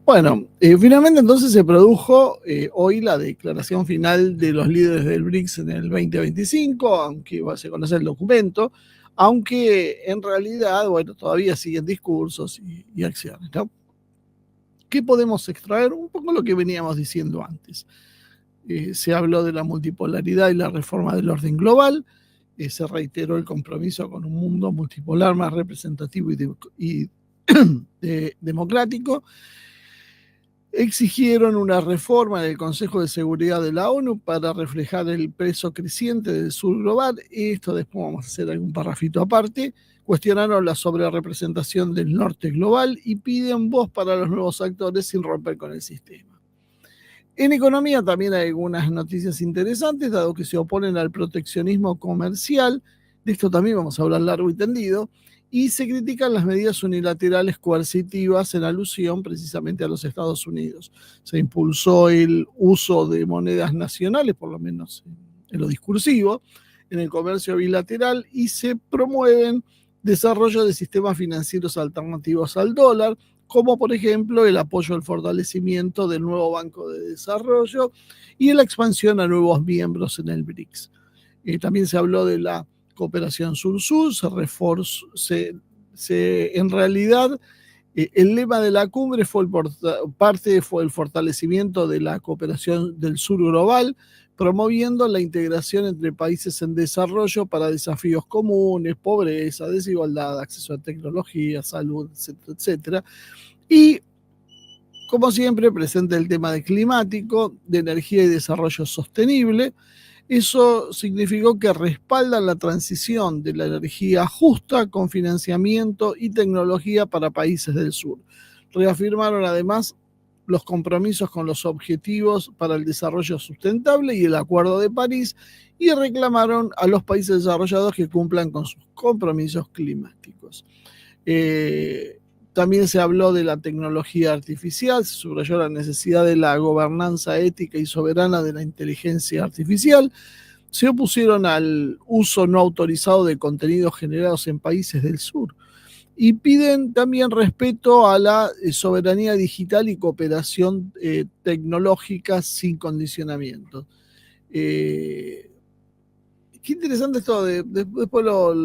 Bueno, finalmente entonces se produjo hoy la declaración final de los líderes del BRICS en el 2025, aunque se conoce el documento, aunque en realidad, bueno, todavía siguen discursos y acciones, ¿no? ¿Qué podemos extraer? Un poco lo que veníamos diciendo antes. Se habló de la multipolaridad y la reforma del orden global, se reiteró el compromiso con un mundo multipolar más representativo y democrático. Exigieron una reforma en el Consejo de Seguridad de la ONU para reflejar el peso creciente del sur global. Esto después vamos a hacer algún parrafito aparte. Cuestionaron la sobrerepresentación del norte global y piden voz para los nuevos actores sin romper con el sistema. En economía también hay algunas noticias interesantes, dado que se oponen al proteccionismo comercial. De esto también vamos a hablar largo y tendido. Y se critican las medidas unilaterales coercitivas en alusión precisamente a los Estados Unidos. Se impulsó el uso de monedas nacionales, por lo menos en lo discursivo, en el comercio bilateral, y se promueven desarrollo de sistemas financieros alternativos al dólar, como por ejemplo el apoyo al fortalecimiento del nuevo Banco de Desarrollo y la expansión a nuevos miembros en el BRICS. También se habló de la cooperación sur-sur, en realidad el lema de la cumbre fue el fortalecimiento de la cooperación del sur global, promoviendo la integración entre países en desarrollo para desafíos comunes, pobreza, desigualdad, acceso a tecnología, salud, etcétera, etcétera. Y, como siempre, presente el tema de climático, de energía y desarrollo sostenible. Eso significó que respaldan la transición de la energía justa con financiamiento y tecnología para países del sur. Reafirmaron además los compromisos con los objetivos para el desarrollo sustentable y el Acuerdo de París y reclamaron a los países desarrollados que cumplan con sus compromisos climáticos. También se habló de la tecnología artificial, se subrayó la necesidad de la gobernanza ética y soberana de la inteligencia artificial, se opusieron al uso no autorizado de contenidos generados en países del sur y piden también respeto a la soberanía digital y cooperación tecnológica sin condicionamiento. Qué interesante esto, después lo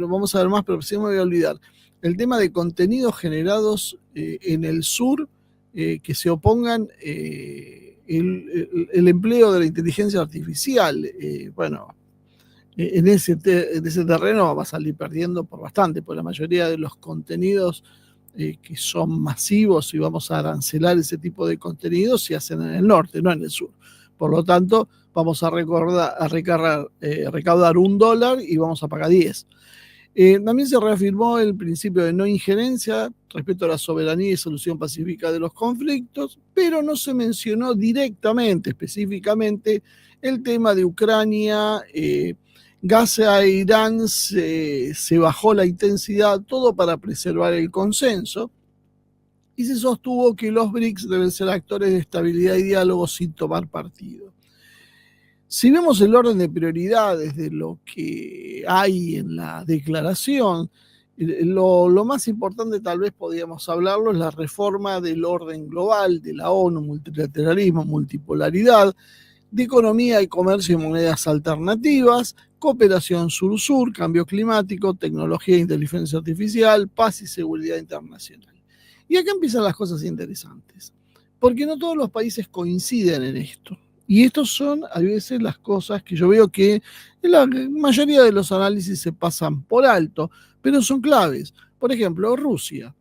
vamos a ver más, pero sí me voy a olvidar. El tema de contenidos generados en el sur que se opongan el empleo de la inteligencia artificial. Bueno, en ese terreno va a salir perdiendo por bastante, porque la mayoría de los contenidos que son masivos y vamos a arancelar ese tipo de contenidos se hacen en el norte, no en el sur. Por lo tanto, vamos a recaudar $1 y vamos a pagar 10. También se reafirmó el principio de no injerencia, respeto a la soberanía y solución pacífica de los conflictos, pero no se mencionó directamente, específicamente, el tema de Ucrania, Gaza e Irán, se bajó la intensidad, todo para preservar el consenso, y se sostuvo que los BRICS deben ser actores de estabilidad y diálogo sin tomar partido. Si vemos el orden de prioridades de lo que hay en la declaración, lo más importante tal vez podríamos hablarlo es la reforma del orden global, de la ONU, multilateralismo, multipolaridad, de economía y comercio y monedas alternativas, cooperación sur-sur, cambio climático, tecnología e inteligencia artificial, paz y seguridad internacional. Y acá empiezan las cosas interesantes, porque no todos los países coinciden en esto. Y estos son a veces las cosas que yo veo que en la mayoría de los análisis se pasan por alto, pero son claves. Por ejemplo, Rusia.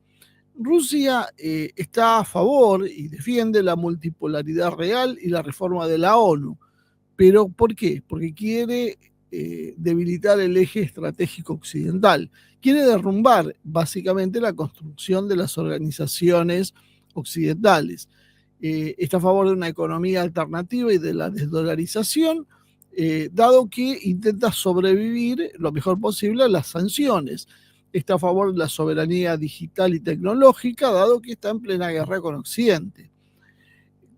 Rusia está a favor y defiende la multipolaridad real y la reforma de la ONU. ¿Pero por qué? Porque quiere debilitar el eje estratégico occidental. Quiere derrumbar básicamente la construcción de las organizaciones occidentales. Está a favor de una economía alternativa y de la desdolarización, dado que intenta sobrevivir lo mejor posible a las sanciones. Está a favor de la soberanía digital y tecnológica, dado que está en plena guerra con Occidente.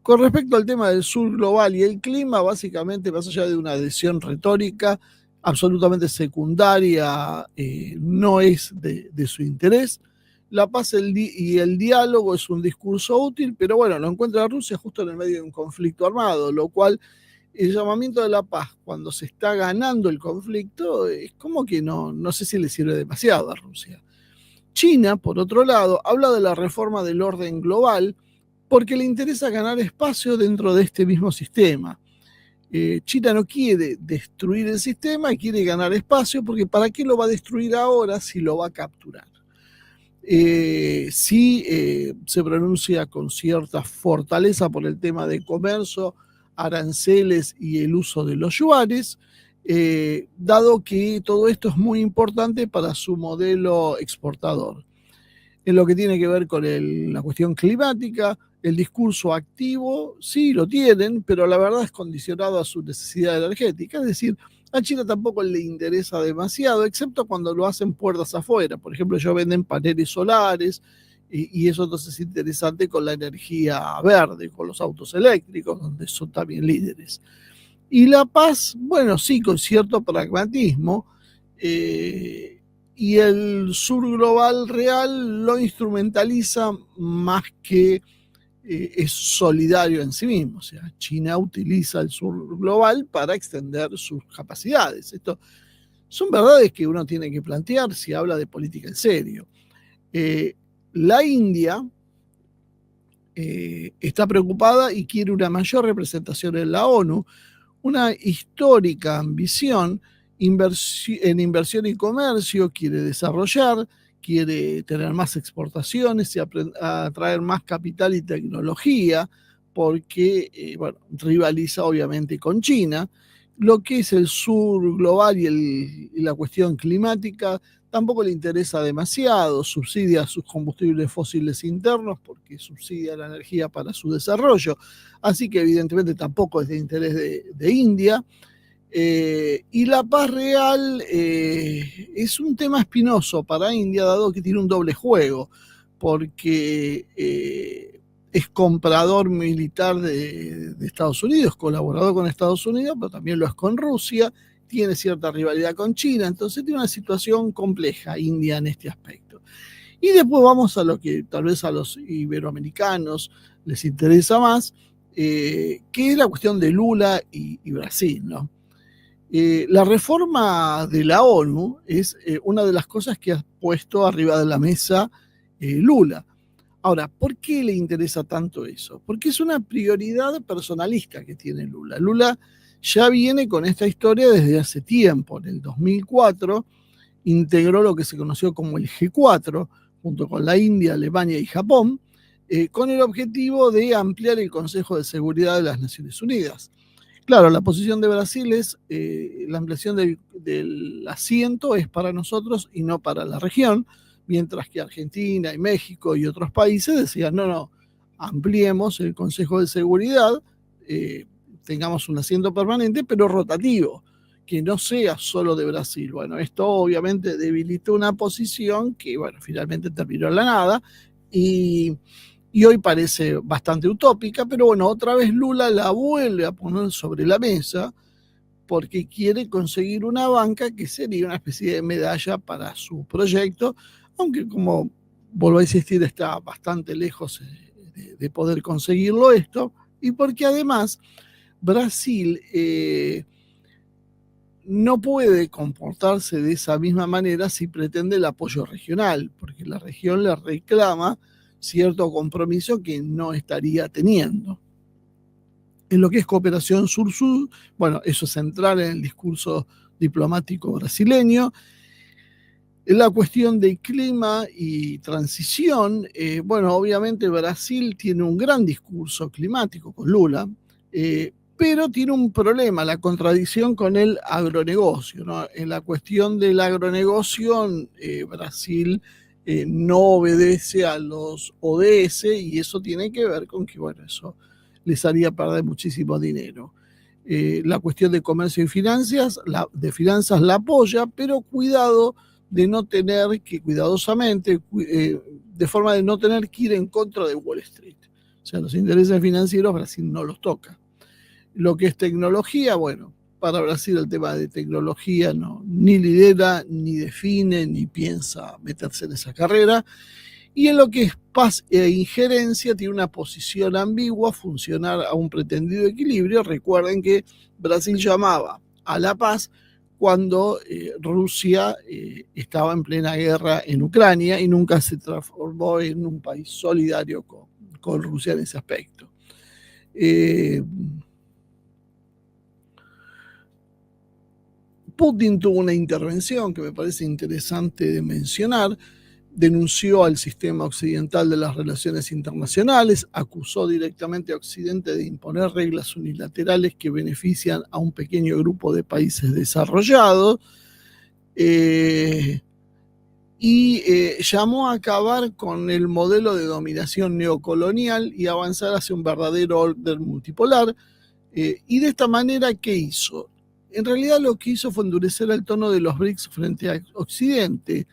Con respecto al tema del sur global y el clima, básicamente, más allá de una adhesión retórica absolutamente secundaria, no es de su interés. la paz y el diálogo es un discurso útil, pero bueno, lo encuentra Rusia justo en el medio de un conflicto armado, lo cual el llamamiento de la paz cuando se está ganando el conflicto es como que no sé si le sirve demasiado a Rusia. China, por otro lado, habla de la reforma del orden global porque le interesa ganar espacio dentro de este mismo sistema. China no quiere destruir el sistema, quiere ganar espacio, porque ¿para qué lo va a destruir ahora si lo va a capturar? Sí se pronuncia con cierta fortaleza por el tema de comercio, aranceles y el uso de los yuanes, dado que todo esto es muy importante para su modelo exportador. En lo que tiene que ver con la cuestión climática, el discurso activo, sí lo tienen, pero la verdad es condicionado a su necesidad energética, es decir, a China tampoco le interesa demasiado, excepto cuando lo hacen puertas afuera. Por ejemplo, ellos venden paneles solares y eso entonces es interesante con la energía verde, con los autos eléctricos, donde son también líderes. Y la paz, bueno, sí, con cierto pragmatismo, y el sur global real lo instrumentaliza más que es solidario en sí mismo. O sea, China utiliza el sur global para extender sus capacidades. Esto son verdades que uno tiene que plantear si habla de política en serio. La India está preocupada y quiere una mayor representación en la ONU, una histórica ambición en inversión y comercio, quiere desarrollar, quiere tener más exportaciones y atraer más capital y tecnología, porque bueno, rivaliza obviamente con China. Lo que es el sur global y la cuestión climática tampoco le interesa demasiado, subsidia sus combustibles fósiles internos porque subsidia la energía para su desarrollo, así que evidentemente tampoco es de interés de India. Y la paz real es un tema espinoso para India, dado que tiene un doble juego, porque es comprador militar de Estados Unidos, colaborador con Estados Unidos, pero también lo es con Rusia, tiene cierta rivalidad con China, entonces tiene una situación compleja India en este aspecto. Y después vamos a lo que tal vez a los iberoamericanos les interesa más, que es la cuestión de Lula y Brasil, ¿no? La reforma de la ONU es una de las cosas que ha puesto arriba de la mesa Lula. Ahora, ¿por qué le interesa tanto eso? Porque es una prioridad personalista que tiene Lula. Lula ya viene con esta historia desde hace tiempo. En el 2004 integró lo que se conoció como el G4, junto con la India, Alemania y Japón, con el objetivo de ampliar el Consejo de Seguridad de las Naciones Unidas. Claro, la posición de Brasil es la ampliación del asiento es para nosotros y no para la región, mientras que Argentina y México y otros países decían, no, ampliemos el Consejo de Seguridad, tengamos un asiento permanente, pero rotativo, que no sea solo de Brasil. Bueno, esto obviamente debilitó una posición que, bueno, finalmente terminó en la nada y hoy parece bastante utópica, pero bueno, otra vez Lula la vuelve a poner sobre la mesa porque quiere conseguir una banca que sería una especie de medalla para su proyecto, aunque como vuelvo a insistir está bastante lejos de poder conseguirlo esto, y porque además Brasil no puede comportarse de esa misma manera si pretende el apoyo regional, porque la región le reclama cierto compromiso que no estaría teniendo. En lo que es cooperación sur-sur, bueno, eso es central en el discurso diplomático brasileño. En la cuestión de clima y transición, bueno, obviamente Brasil tiene un gran discurso climático con Lula, pero tiene un problema, la contradicción con el agronegocio, ¿no? En la cuestión del agronegocio, Brasil no obedece a los ODS y eso tiene que ver con que, bueno, eso les haría perder muchísimo dinero. La cuestión de comercio y finanzas, de finanzas la apoya, pero cuidado de no tener que, cuidadosamente, de forma de no tener que ir en contra de Wall Street. O sea, los intereses financieros Brasil no los toca. Lo que es tecnología, bueno, para Brasil el tema de tecnología no, ni lidera, ni define, ni piensa meterse en esa carrera. Y en lo que es paz e injerencia tiene una posición ambigua, funcionar a un pretendido equilibrio. Recuerden que Brasil llamaba a la paz cuando Rusia estaba en plena guerra en Ucrania y nunca se transformó en un país solidario con Rusia en ese aspecto. Putin tuvo una intervención que me parece interesante de mencionar. Denunció al sistema occidental de las relaciones internacionales, acusó directamente a Occidente de imponer reglas unilaterales que benefician a un pequeño grupo de países desarrollados, y llamó a acabar con el modelo de dominación neocolonial y avanzar hacia un verdadero orden multipolar. Y de esta manera, ¿qué hizo? En realidad lo que hizo fue endurecer el tono de los BRICS frente a Occidente,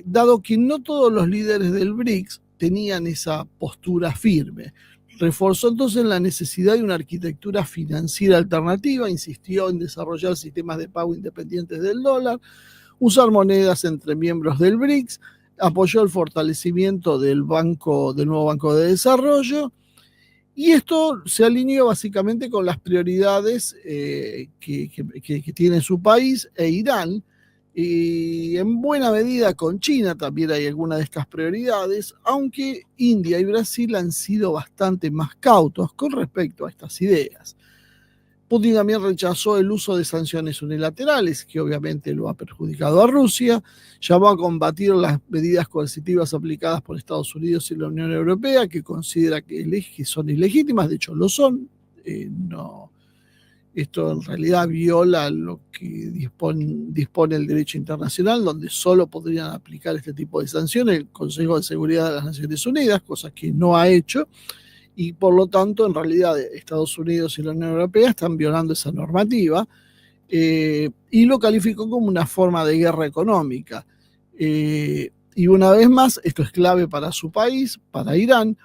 dado que no todos los líderes del BRICS tenían esa postura firme. Reforzó entonces la necesidad de una arquitectura financiera alternativa, insistió en desarrollar sistemas de pago independientes del dólar, usar monedas entre miembros del BRICS, apoyó el fortalecimiento del nuevo Banco de Desarrollo, y esto se alineó básicamente con las prioridades que tiene su país e Irán, y en buena medida con China también hay algunas de estas prioridades, aunque India y Brasil han sido bastante más cautos con respecto a estas ideas. Putin también rechazó el uso de sanciones unilaterales, que obviamente lo ha perjudicado a Rusia, llamó a combatir las medidas coercitivas aplicadas por Estados Unidos y la Unión Europea, que considera que son ilegítimas, de hecho lo son. Esto en realidad viola lo que dispone el derecho internacional, donde solo podrían aplicar este tipo de sanciones el Consejo de Seguridad de las Naciones Unidas, cosa que no ha hecho, y por lo tanto, en realidad, Estados Unidos y la Unión Europea están violando esa normativa, y lo calificó como una forma de guerra económica. Y una vez más, esto es clave para su país, para Irán,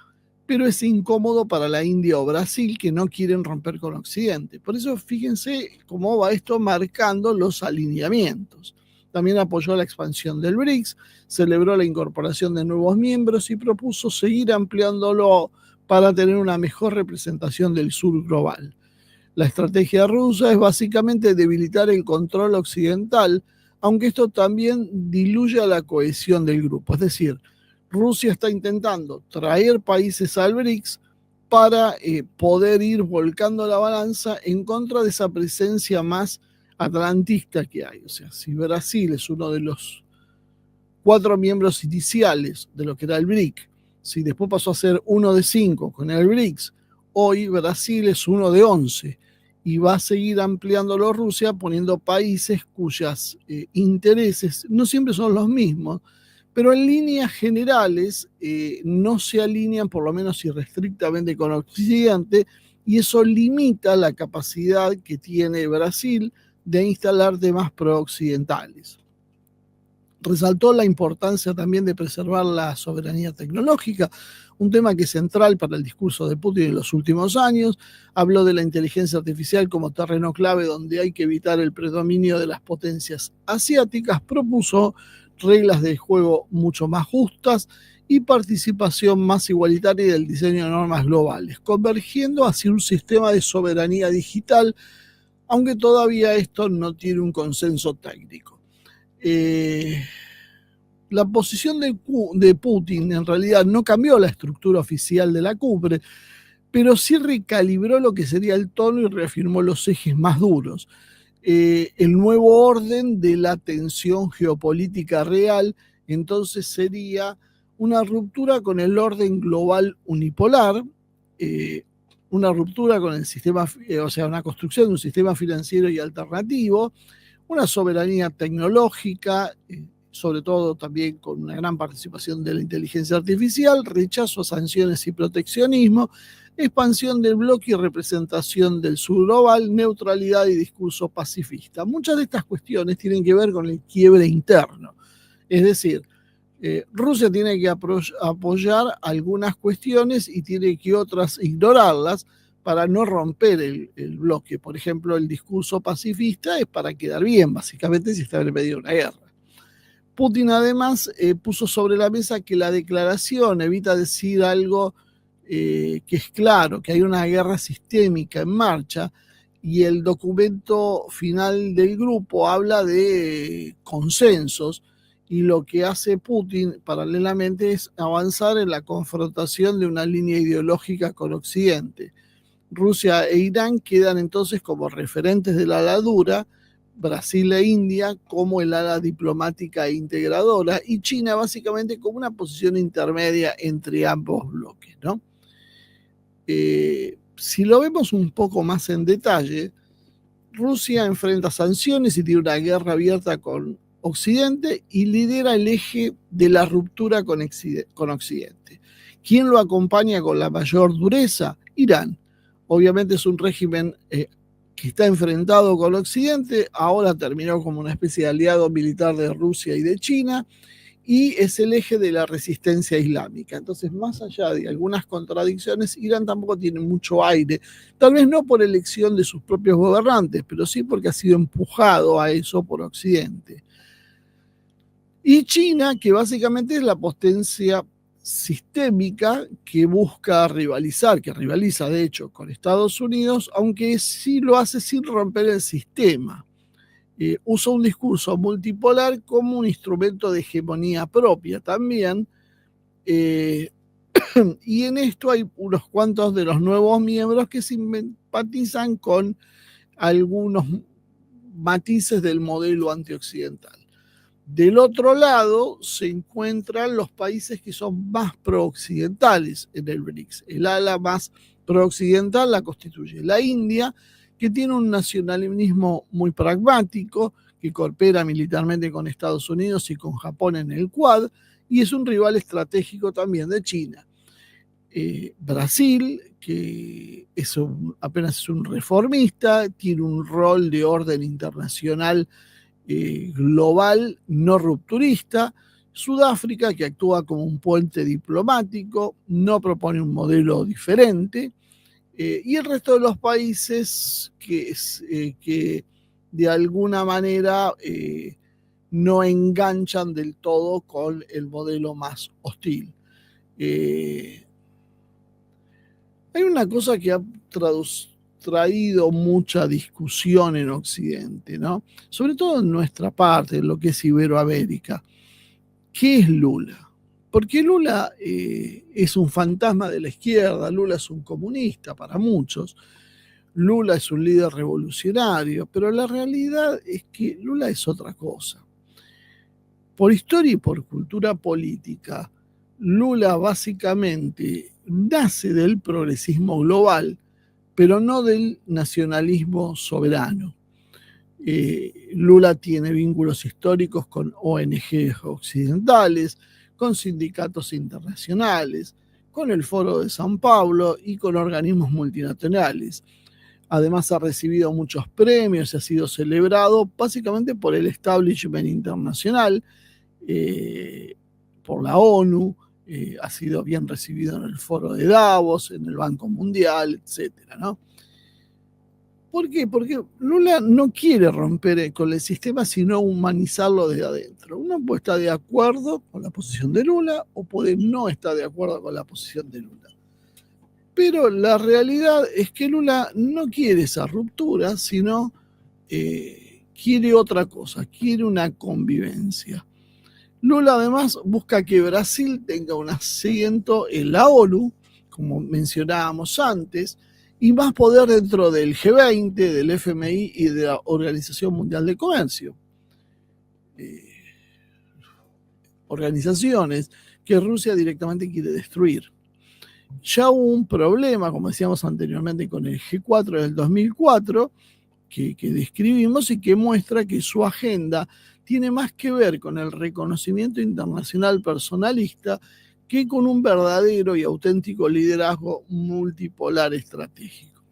pero es incómodo para la India o Brasil, que no quieren romper con Occidente. Por eso fíjense cómo va esto marcando los alineamientos. También apoyó la expansión del BRICS, celebró la incorporación de nuevos miembros y propuso seguir ampliándolo para tener una mejor representación del sur global. La estrategia rusa es básicamente debilitar el control occidental, aunque esto también diluye la cohesión del grupo. Es decir, Rusia está intentando traer países al BRICS para poder ir volcando la balanza en contra de esa presencia más atlantista que hay. O sea, si Brasil es uno de los 4 miembros iniciales de lo que era el BRIC, si después pasó a ser uno de 5 con el BRICS, hoy Brasil es uno de 11 y va a seguir ampliándolo Rusia, poniendo países cuyos intereses no siempre son los mismos, pero en líneas generales no se alinean, por lo menos irrestrictamente, con Occidente, y eso limita la capacidad que tiene Brasil de instalar temas pro-occidentales. Resaltó la importancia también de preservar la soberanía tecnológica, un tema que es central para el discurso de Putin en los últimos años. Habló de la inteligencia artificial como terreno clave donde hay que evitar el predominio de las potencias asiáticas. Propuso reglas de juego mucho más justas y participación más igualitaria del diseño de normas globales, convergiendo hacia un sistema de soberanía digital, aunque todavía esto no tiene un consenso técnico. La posición de Putin en realidad no cambió la estructura oficial de la cumbre, pero sí recalibró lo que sería el tono y reafirmó los ejes más duros. El nuevo orden de la tensión geopolítica real, entonces sería una ruptura con el orden global unipolar, una ruptura con el sistema, o sea, una construcción de un sistema financiero y alternativo, una soberanía tecnológica, sobre todo también con una gran participación de la inteligencia artificial, rechazo a sanciones y proteccionismo, expansión del bloque y representación del sur global, neutralidad y discurso pacifista. Muchas de estas cuestiones tienen que ver con el quiebre interno. Es decir, Rusia tiene que apoyar algunas cuestiones y tiene que otras ignorarlas para no romper el bloque. Por ejemplo, el discurso pacifista es para quedar bien, básicamente, si está en medio de una guerra. Putin además puso sobre la mesa que la declaración evita decir algo que es claro, que hay una guerra sistémica en marcha, y el documento final del grupo habla de consensos, y lo que hace Putin paralelamente es avanzar en la confrontación de una línea ideológica con Occidente. Rusia e Irán quedan entonces como referentes de la ala dura, Brasil e India como el ala diplomática e integradora, y China básicamente como una posición intermedia entre ambos bloques, ¿no? Si lo vemos un poco más en detalle, Rusia enfrenta sanciones y tiene una guerra abierta con Occidente y lidera el eje de la ruptura con Occidente. ¿Quién lo acompaña con la mayor dureza? Irán. Obviamente es un régimen que está enfrentado con Occidente, ahora terminó como una especie de aliado militar de Rusia y de China, y es el eje de la resistencia islámica. Entonces, más allá de algunas contradicciones, Irán tampoco tiene mucho aire, tal vez no por elección de sus propios gobernantes, pero sí porque ha sido empujado a eso por Occidente. Y China, que básicamente es la potencia sistémica que busca rivalizar, que rivaliza de hecho con Estados Unidos, aunque sí lo hace sin romper el sistema. Usa un discurso multipolar como un instrumento de hegemonía propia también, y en esto hay unos cuantos de los nuevos miembros que simpatizan con algunos matices del modelo antioccidental. Del otro lado se encuentran los países que son más prooccidentales en el BRICS. El ala más prooccidental la constituye la India, que tiene un nacionalismo muy pragmático, que coopera militarmente con Estados Unidos y con Japón en el Quad, y es un rival estratégico también de China. Brasil, que apenas es un reformista, tiene un rol de orden internacional global no rupturista. Sudáfrica, que actúa como un puente diplomático, no propone un modelo diferente. Y el resto de los países que de alguna manera no enganchan del todo con el modelo más hostil. Hay una cosa que ha traído mucha discusión en Occidente, ¿no? Sobre todo en nuestra parte, en lo que es Iberoamérica. ¿Qué es Lula? Porque Lula es un fantasma de la izquierda, Lula es un comunista para muchos, Lula es un líder revolucionario, pero la realidad es que Lula es otra cosa. Por historia y por cultura política, Lula básicamente nace del progresismo global, pero no del nacionalismo soberano. Lula tiene vínculos históricos con ONGs occidentales, con sindicatos internacionales, con el Foro de San Pablo y con organismos multinacionales. Además ha recibido muchos premios y ha sido celebrado básicamente por el establishment internacional, por la ONU, ha sido bien recibido en el Foro de Davos, en el Banco Mundial, etcétera, ¿no? ¿Por qué? Porque Lula no quiere romper con el sistema, sino humanizarlo desde adentro. Uno puede estar de acuerdo con la posición de Lula o puede no estar de acuerdo con la posición de Lula. Pero la realidad es que Lula no quiere esa ruptura, sino quiere otra cosa, quiere una convivencia. Lula además busca que Brasil tenga un asiento en la ONU, como mencionábamos antes, y más poder dentro del G20, del FMI y de la Organización Mundial de Comercio. Organizaciones que Rusia directamente quiere destruir. Ya hubo un problema, como decíamos anteriormente, con el G4 del 2004, que describimos y que muestra que su agenda tiene más que ver con el reconocimiento internacional personalista que con un verdadero y auténtico liderazgo multipolar estratégico.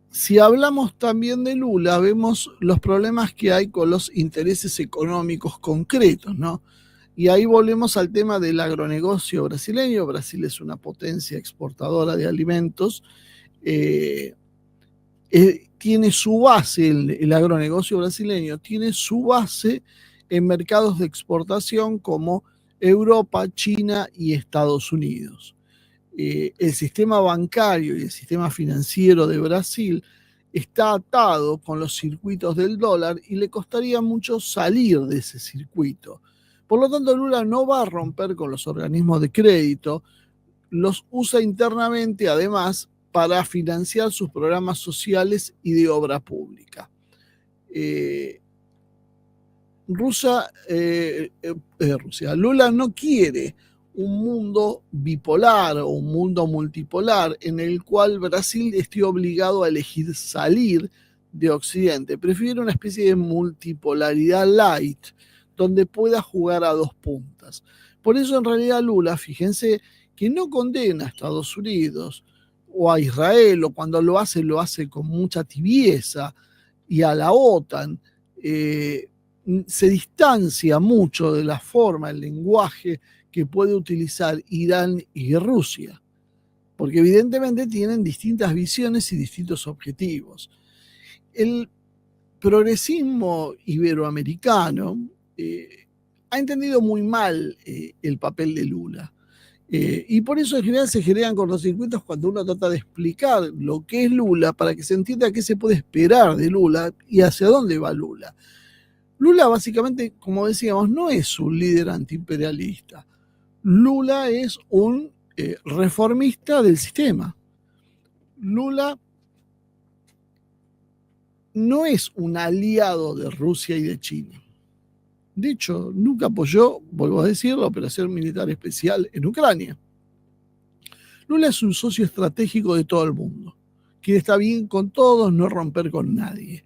Si hablamos también de Lula, vemos los problemas que hay con los intereses económicos concretos, ¿no? Y ahí volvemos al tema del agronegocio brasileño. Brasil es una potencia exportadora de alimentos. tiene su base, el agronegocio brasileño tiene su base en mercados de exportación como Europa, China y Estados Unidos. El sistema bancario y el sistema financiero de Brasil está atado con los circuitos del dólar y le costaría mucho salir de ese circuito. Por lo tanto, Lula no va a romper con los organismos de crédito, los usa internamente además para financiar sus programas sociales y de obra pública. Lula no quiere un mundo bipolar o un mundo multipolar en el cual Brasil esté obligado a elegir salir de Occidente. Prefiere una especie de multipolaridad light, donde pueda jugar a dos puntas. Por eso en realidad Lula, fíjense, que no condena a Estados Unidos o a Israel, o cuando lo hace con mucha tibieza, y a la OTAN, se distancia mucho de la forma, el lenguaje que puede utilizar Irán y Rusia, porque evidentemente tienen distintas visiones y distintos objetivos. El progresismo iberoamericano ha entendido muy mal el papel de Lula. Y por eso en general se generan cortocircuitos cuando uno trata de explicar lo que es Lula para que se entienda qué se puede esperar de Lula y hacia dónde va Lula. Lula básicamente, como decíamos, no es un líder antiimperialista. Lula es un reformista del sistema. Lula no es un aliado de Rusia y de China. De hecho, nunca apoyó, vuelvo a decir, la operación militar especial en Ucrania. Lula es un socio estratégico de todo el mundo. Quiere estar bien con todos, no romper con nadie.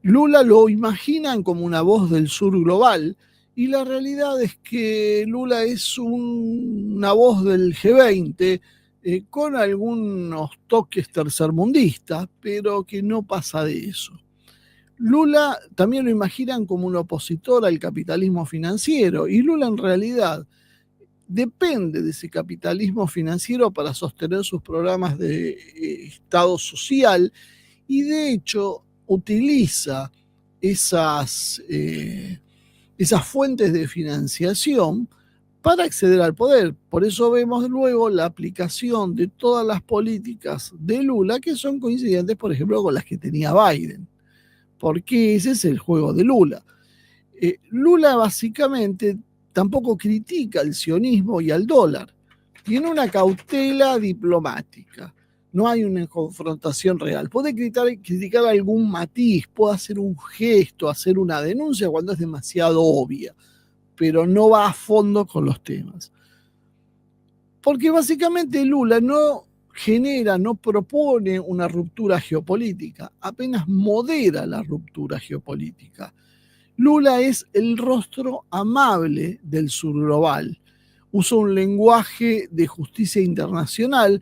Lula lo imaginan como una voz del sur global, y la realidad es que Lula es una voz del G20 con algunos toques tercermundistas, pero que no pasa de eso. Lula también lo imaginan como un opositor al capitalismo financiero, y Lula en realidad depende de ese capitalismo financiero para sostener sus programas de Estado social, y de hecho utiliza esas fuentes de financiación para acceder al poder. Por eso vemos luego la aplicación de todas las políticas de Lula que son coincidentes, por ejemplo, con las que tenía Biden, porque ese es el juego de Lula. Lula básicamente tampoco critica el sionismo y al dólar. Tiene una cautela diplomática. No hay una confrontación real. Puede criticar algún matiz, puede hacer un gesto, hacer una denuncia cuando es demasiado obvia, pero no va a fondo con los temas. Porque básicamente Lula no propone una ruptura geopolítica, apenas modera la ruptura geopolítica. Lula es el rostro amable del sur global. Usa un lenguaje de justicia internacional,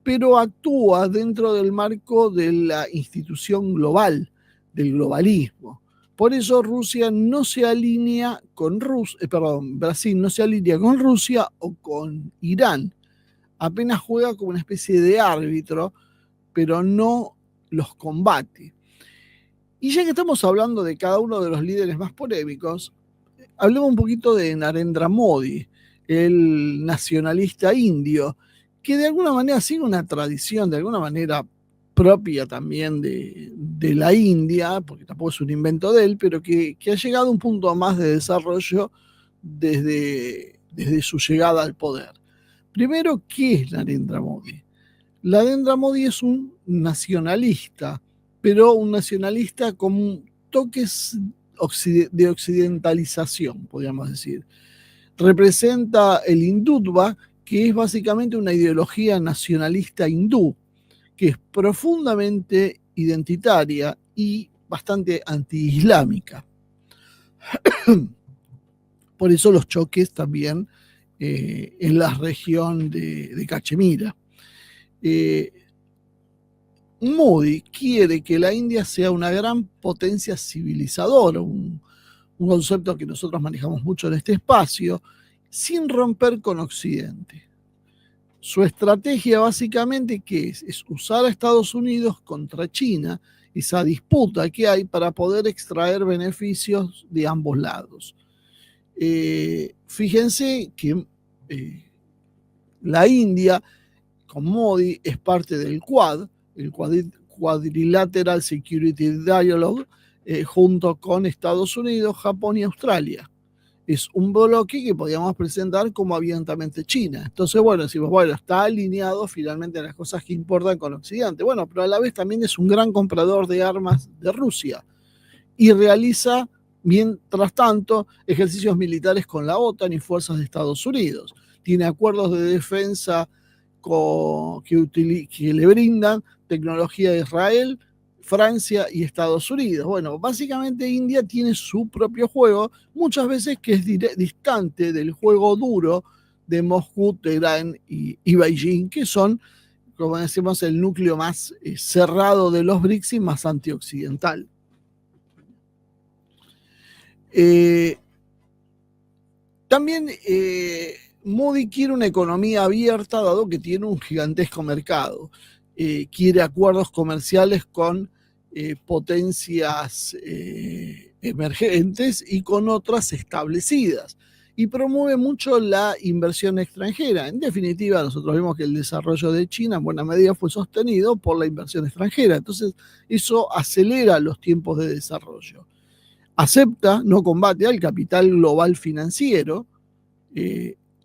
pero actúa dentro del marco de la institución global, del globalismo. Por eso Rusia no se alinea con Brasil no se alinea con Rusia o con Irán. Apenas juega como una especie de árbitro, pero no los combate. Y ya que estamos hablando de cada uno de los líderes más polémicos, hablemos un poquito de Narendra Modi, el nacionalista indio, que de alguna manera sigue una tradición, de alguna manera propia también de la India, porque tampoco es un invento de él, pero que ha llegado a un punto más de desarrollo desde su llegada al poder. Primero, ¿qué es Narendra Modi? Narendra Modi es un nacionalista, pero un nacionalista con toques de occidentalización, podríamos decir. Representa el hindutva, que es básicamente una ideología nacionalista hindú, que es profundamente identitaria y bastante antiislámica. Por eso los choques también en la región de Cachemira. Modi quiere que la India sea una gran potencia civilizadora, un concepto que nosotros manejamos mucho en este espacio, sin romper con Occidente. Su estrategia básicamente, ¿qué es? Es usar a Estados Unidos contra China, esa disputa que hay para poder extraer beneficios de ambos lados. Fíjense que la India, con Modi, es parte del Quad, el Quadrilateral Security Dialogue, junto con Estados Unidos, Japón y Australia. Es un bloque que podríamos presentar como abiertamente China. Entonces, bueno, decimos, bueno, está alineado finalmente en las cosas que importan con Occidente. Bueno, pero a la vez también es un gran comprador de armas de Rusia y realiza, mientras tanto, ejercicios militares con la OTAN y fuerzas de Estados Unidos. Tiene acuerdos de defensa que le brindan tecnología de Israel, Francia y Estados Unidos. Bueno, básicamente India tiene su propio juego, muchas veces que es distante del juego duro de Moscú, Teherán y Beijing, que son, como decimos, el núcleo más cerrado de los BRICS y más antioccidental. También Modi quiere una economía abierta, dado que tiene un gigantesco mercado. Quiere acuerdos comerciales con potencias emergentes y con otras establecidas. Y promueve mucho la inversión extranjera. En definitiva, nosotros vemos que el desarrollo de China en buena medida fue sostenido por la inversión extranjera. Entonces, eso acelera los tiempos de desarrollo. Acepta, no combate al capital global financiero,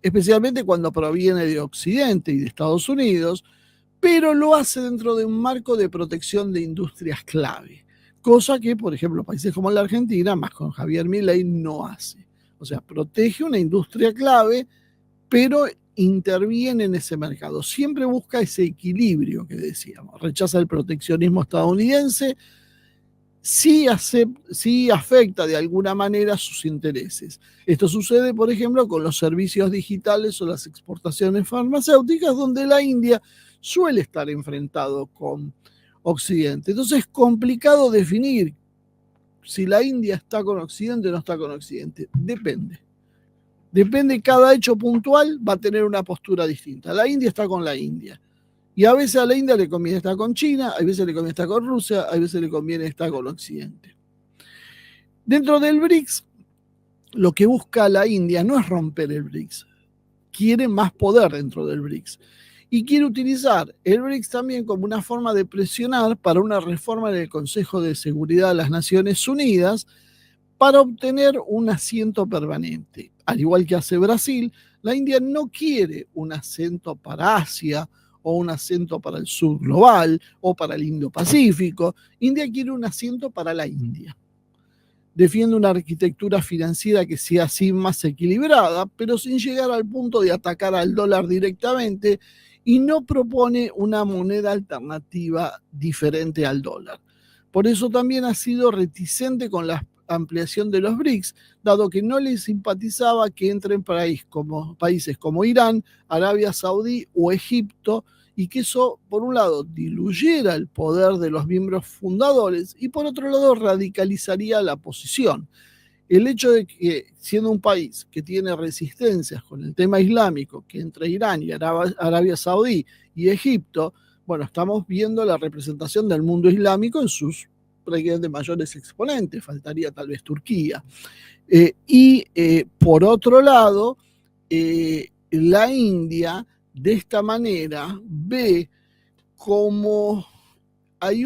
especialmente cuando proviene de Occidente y de Estados Unidos, pero lo hace dentro de un marco de protección de industrias clave, cosa que, por ejemplo, países como la Argentina, más con Javier Milei, no hace. O sea, protege una industria clave, pero interviene en ese mercado. Siempre busca ese equilibrio que decíamos. Rechaza el proteccionismo estadounidense, sí afecta de alguna manera sus intereses. Esto sucede, por ejemplo, con los servicios digitales o las exportaciones farmacéuticas, donde la India suele estar enfrentado con Occidente. Entonces es complicado definir si la India está con Occidente o no está con Occidente. Depende. Depende, cada hecho puntual va a tener una postura distinta. La India está con la India. Y a veces a la India le conviene estar con China, a veces le conviene estar con Rusia, a veces le conviene estar con Occidente. Dentro del BRICS, lo que busca la India no es romper el BRICS, quiere más poder dentro del BRICS. Y quiere utilizar el BRICS también como una forma de presionar para una reforma en el Consejo de Seguridad de las Naciones Unidas para obtener un asiento permanente. Al igual que hace Brasil, la India no quiere un asiento para Asia o un asiento para el sur global o para el Indo-Pacífico. India quiere un asiento para la India. Defiende una arquitectura financiera que sea así más equilibrada, pero sin llegar al punto de atacar al dólar directamente, y no propone una moneda alternativa diferente al dólar. Por eso también ha sido reticente con la ampliación de los BRICS, dado que no le simpatizaba que entren países como Irán, Arabia Saudí o Egipto, y que eso, por un lado, diluyera el poder de los miembros fundadores y por otro lado radicalizaría la posición. El hecho de que, siendo un país que tiene resistencias con el tema islámico, que entre Irán y Arabia Saudí y Egipto, bueno, estamos viendo la representación del mundo islámico en sus prácticamente mayores exponentes, faltaría tal vez Turquía. Por otro lado, la India de esta manera ve como hay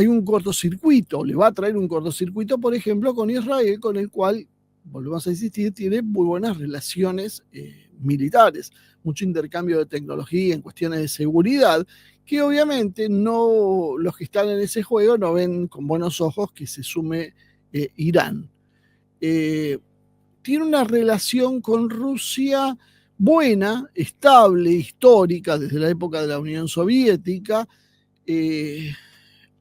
un cortocircuito, le va a traer un cortocircuito, por ejemplo, con Israel, con el cual, volvemos a insistir, tiene muy buenas relaciones militares, mucho intercambio de tecnología en cuestiones de seguridad, que obviamente no, los que están en ese juego no ven con buenos ojos que se sume Irán. Tiene una relación con Rusia buena, estable, histórica, desde la época de la Unión Soviética,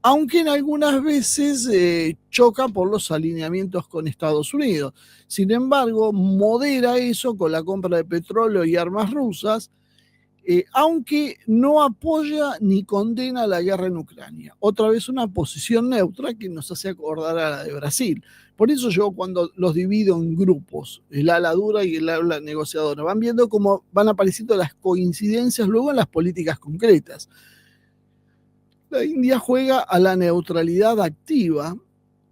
aunque en algunas veces choca por los alineamientos con Estados Unidos. Sin embargo, modera eso con la compra de petróleo y armas rusas, aunque no apoya ni condena la guerra en Ucrania. Otra vez una posición neutra que nos hace acordar a la de Brasil. Por eso yo cuando los divido en grupos, el ala dura y el ala negociadora, van viendo cómo van apareciendo las coincidencias luego en las políticas concretas. La India juega a la neutralidad activa,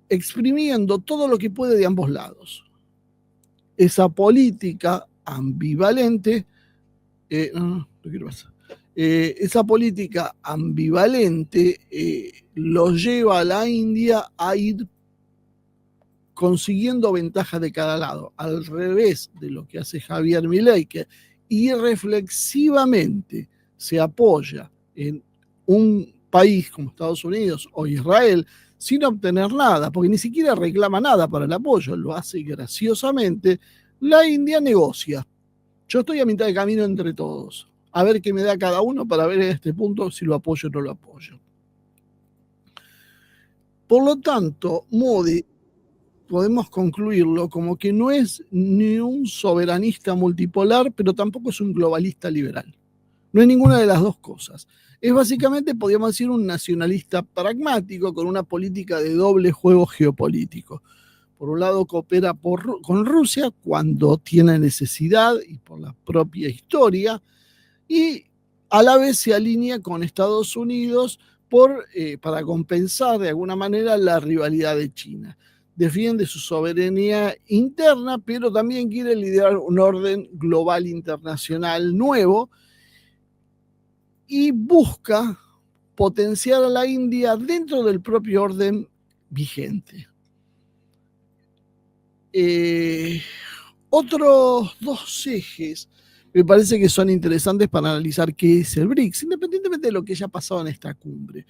exprimiendo todo lo que puede de ambos lados. Esa política ambivalente, esa política ambivalente lo lleva a la India a ir consiguiendo ventajas de cada lado, al revés de lo que hace Javier Milei, que irreflexivamente se apoya en un país como Estados Unidos o Israel sin obtener nada, porque ni siquiera reclama nada para el apoyo, lo hace graciosamente. La India negocia. Yo estoy a mitad de camino entre todos, a ver qué me da cada uno para ver en este punto si lo apoyo o no lo apoyo. Por lo tanto, Modi podemos concluirlo como que no es ni un soberanista multipolar, pero tampoco es un globalista liberal. No es ninguna de las dos cosas. Es básicamente, podríamos decir, un nacionalista pragmático con una política de doble juego geopolítico. Por un lado, coopera con Rusia cuando tiene necesidad y por la propia historia, y a la vez se alinea con Estados Unidos para compensar de alguna manera la rivalidad de China. Defiende su soberanía interna, pero también quiere liderar un orden global internacional nuevo y busca potenciar a la India dentro del propio orden vigente. Otros dos ejes me parece que son interesantes para analizar qué es el BRICS, independientemente de lo que haya pasado en esta cumbre.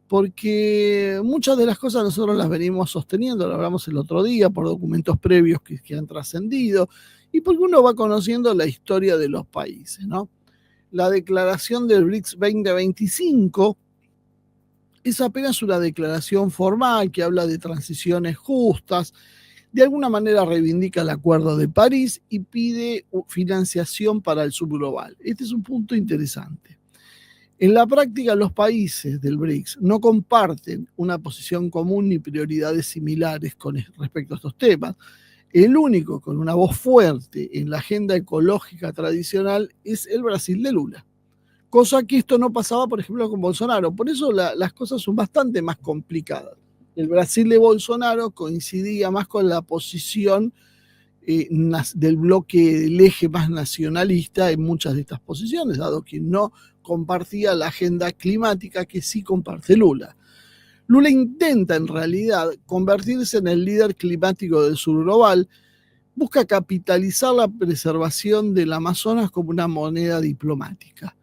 Porque muchas de las cosas nosotros las venimos sosteniendo, lo hablamos el otro día, por documentos previos que han trascendido, y porque uno va conociendo la historia de los países, ¿no? La declaración del BRICS 2025 es apenas una declaración formal que habla de transiciones justas, de alguna manera reivindica el Acuerdo de París y pide financiación para el subglobal. Este es un punto interesante. En la práctica, los países del BRICS no comparten una posición común ni prioridades similares con respecto a estos temas. El único con una voz fuerte en la agenda ecológica tradicional es el Brasil de Lula. Cosa que esto no pasaba, por ejemplo, con Bolsonaro. Por eso las cosas son bastante más complicadas. El Brasil de Bolsonaro coincidía más con la posición del bloque del eje más nacionalista en muchas de estas posiciones, dado que no compartía la agenda climática que sí comparte Lula. Lula intenta en realidad convertirse en el líder climático del sur global, busca capitalizar la preservación del Amazonas como una moneda diplomática,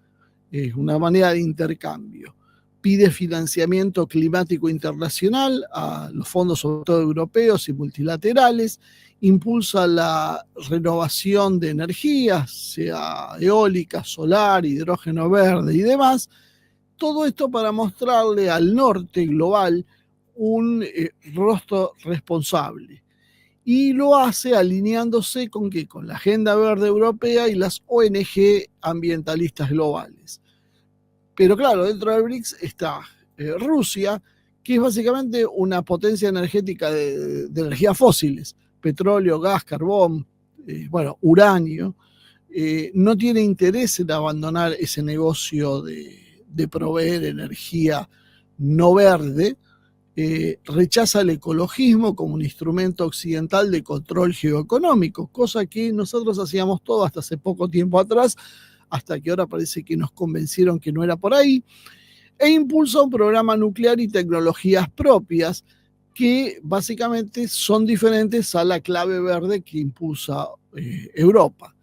una moneda de intercambio. Pide financiamiento climático internacional a los fondos, sobre todo europeos y multilaterales, impulsa la renovación de energías, sea eólica, solar, hidrógeno verde y demás. Todo esto para mostrarle al norte global un rostro responsable. Y lo hace alineándose con ¿qué? Con la Agenda Verde Europea y las ONG ambientalistas globales. Pero claro, dentro del BRICS está Rusia, que es básicamente una potencia energética de energías fósiles, petróleo, gas, carbón, uranio. No tiene interés en abandonar ese negocio de proveer energía no verde. Rechaza el ecologismo como un instrumento occidental de control geoeconómico, cosa que nosotros hacíamos todo hasta hace poco tiempo atrás, hasta que ahora parece que nos convencieron que no era por ahí, e impulsa un programa nuclear y tecnologías propias que básicamente son diferentes a la clave verde que impulsa Europa.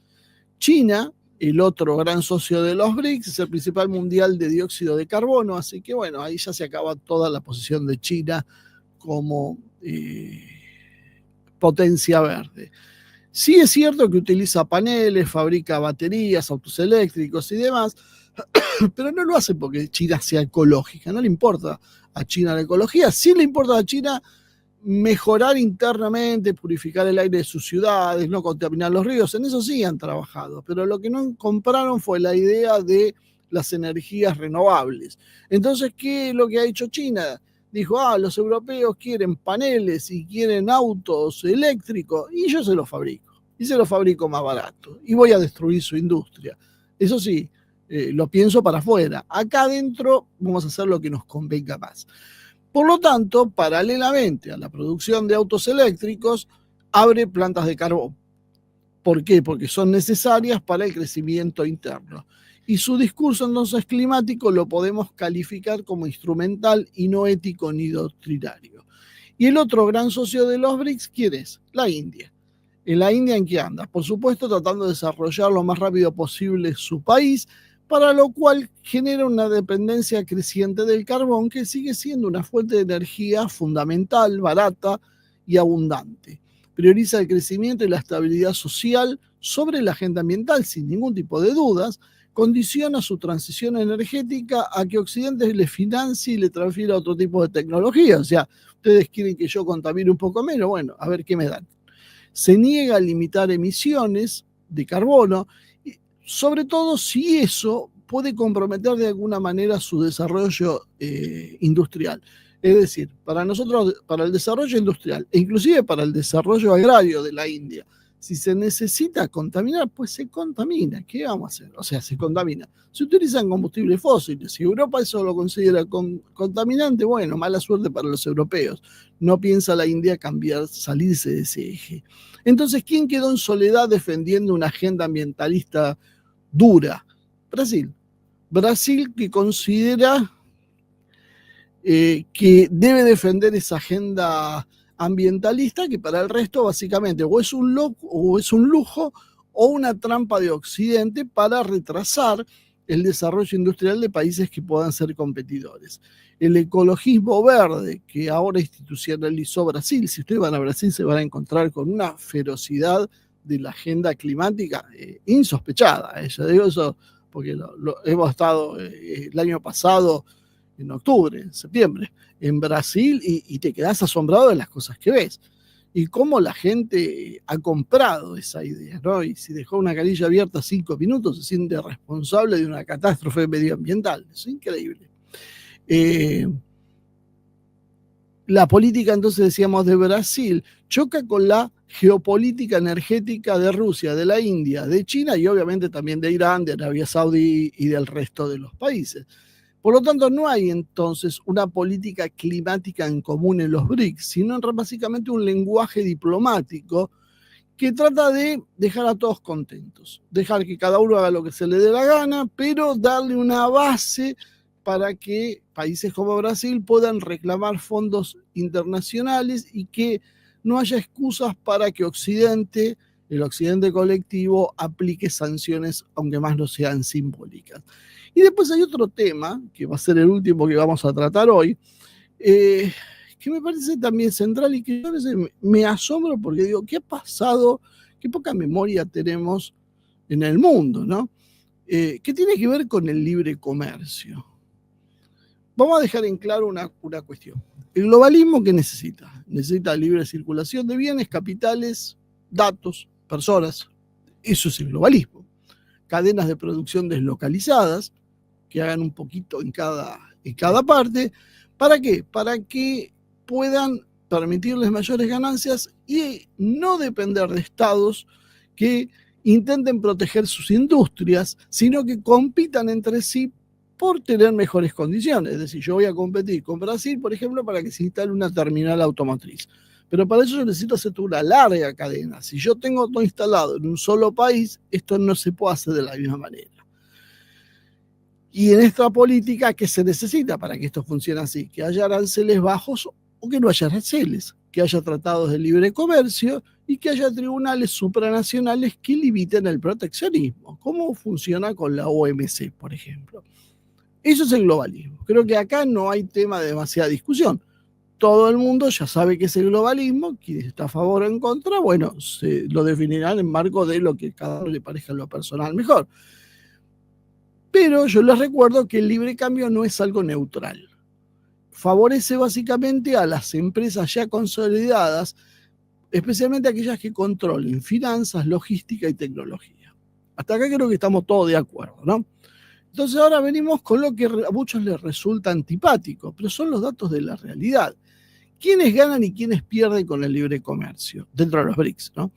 China, el otro gran socio de los BRICS, es el principal mundial de dióxido de carbono, así que bueno, ahí ya se acaba toda la posición de China como potencia verde. Sí es cierto que utiliza paneles, fabrica baterías, autos eléctricos y demás, pero no lo hace porque China sea ecológica, no le importa a China la ecología, sí le importa a China mejorar internamente, purificar el aire de sus ciudades, no contaminar los ríos, en eso sí han trabajado, pero lo que no compraron fue la idea de las energías renovables. Entonces, ¿qué es lo que ha hecho China? Dijo, los europeos quieren paneles y quieren autos eléctricos, y yo se los fabrico, y se los fabrico más barato, y voy a destruir su industria. Eso sí, lo pienso para afuera. Acá adentro vamos a hacer lo que nos convenga más. Por lo tanto, paralelamente a la producción de autos eléctricos, abre plantas de carbón. ¿Por qué? Porque son necesarias para el crecimiento interno. Y su discurso entonces climático lo podemos calificar como instrumental y no ético ni doctrinario. Y el otro gran socio de los BRICS, ¿quién es? La India. ¿En la India en qué anda? Por supuesto, tratando de desarrollar lo más rápido posible su país, para lo cual genera una dependencia creciente del carbón, que sigue siendo una fuente de energía fundamental, barata y abundante. Prioriza el crecimiento y la estabilidad social sobre la agenda ambiental, sin ningún tipo de dudas. Condiciona su transición energética a que Occidente le financie y le transfiera otro tipo de tecnología. O sea, ustedes quieren que yo contamine un poco menos, bueno, a ver qué me dan. Se niega a limitar emisiones de carbono, sobre todo si eso puede comprometer de alguna manera su desarrollo industrial. Es decir, para nosotros, para el desarrollo industrial e inclusive para el desarrollo agrario de la India, si se necesita contaminar, pues se contamina. ¿Qué vamos a hacer? O sea, se contamina. Se utilizan combustibles fósiles. Si Europa eso lo considera contaminante, bueno, mala suerte para los europeos. No piensa la India cambiar, salirse de ese eje. Entonces, ¿quién quedó en soledad defendiendo una agenda ambientalista dura? Brasil. Brasil, que considera que debe defender esa agenda ambientalista, que para el resto básicamente o es un lujo o una trampa de Occidente para retrasar el desarrollo industrial de países que puedan ser competidores. El ecologismo verde que ahora institucionalizó Brasil, si ustedes van a Brasil se van a encontrar con una ferocidad de la agenda climática insospechada. Yo digo eso porque hemos estado el año pasado, en octubre, en septiembre, en Brasil, y te quedás asombrado de las cosas que ves. Y cómo la gente ha comprado esa idea, ¿no? Y si dejó una canilla abierta 5 minutos, se siente responsable de una catástrofe medioambiental. Es increíble. La política, entonces decíamos, de Brasil choca con la geopolítica energética de Rusia, de la India, de China y obviamente también de Irán, de Arabia Saudí y del resto de los países. Por lo tanto, no hay entonces una política climática en común en los BRICS, sino básicamente un lenguaje diplomático que trata de dejar a todos contentos, dejar que cada uno haga lo que se le dé la gana, pero darle una base para que países como Brasil puedan reclamar fondos internacionales y que no haya excusas para que Occidente, el Occidente colectivo, aplique sanciones, aunque más no sean simbólicas. Y después hay otro tema, que va a ser el último que vamos a tratar hoy, que me parece también central y que a veces me asombro porque digo, ¿qué ha pasado? Qué poca memoria tenemos en el mundo, ¿no? ¿Qué tiene que ver con el libre comercio? Vamos a dejar en claro una cuestión. El globalismo, ¿qué necesita? Necesita libre circulación de bienes, capitales, datos, personas. Eso es el globalismo. Cadenas de producción deslocalizadas, que hagan un poquito en cada parte. ¿Para qué? Para que puedan permitirles mayores ganancias y no depender de estados que intenten proteger sus industrias, sino que compitan entre sí por tener mejores condiciones. Es decir, yo voy a competir con Brasil, por ejemplo, para que se instale una terminal automotriz. Pero para eso yo necesito hacer una larga cadena. Si yo tengo todo instalado en un solo país, esto no se puede hacer de la misma manera. Y en esta política, ¿qué se necesita para que esto funcione así? Que haya aranceles bajos o que no haya aranceles, que haya tratados de libre comercio y que haya tribunales supranacionales que limiten el proteccionismo. ¿Cómo funciona con la OMC, por ejemplo? Eso es el globalismo. Creo que acá no hay tema de demasiada discusión. Todo el mundo ya sabe qué es el globalismo, quien está a favor o en contra, bueno, se lo definirán en marco de lo que cada uno le parezca en lo personal mejor. Pero yo les recuerdo que el libre cambio no es algo neutral. favorece básicamente a las empresas ya consolidadas, especialmente aquellas que controlen finanzas, logística y tecnología. Hasta acá creo que estamos todos de acuerdo, ¿no? Entonces ahora venimos con lo que a muchos les resulta antipático, pero son los datos de la realidad. ¿Quiénes ganan y quiénes pierden con el libre comercio dentro de los BRICS, ¿no?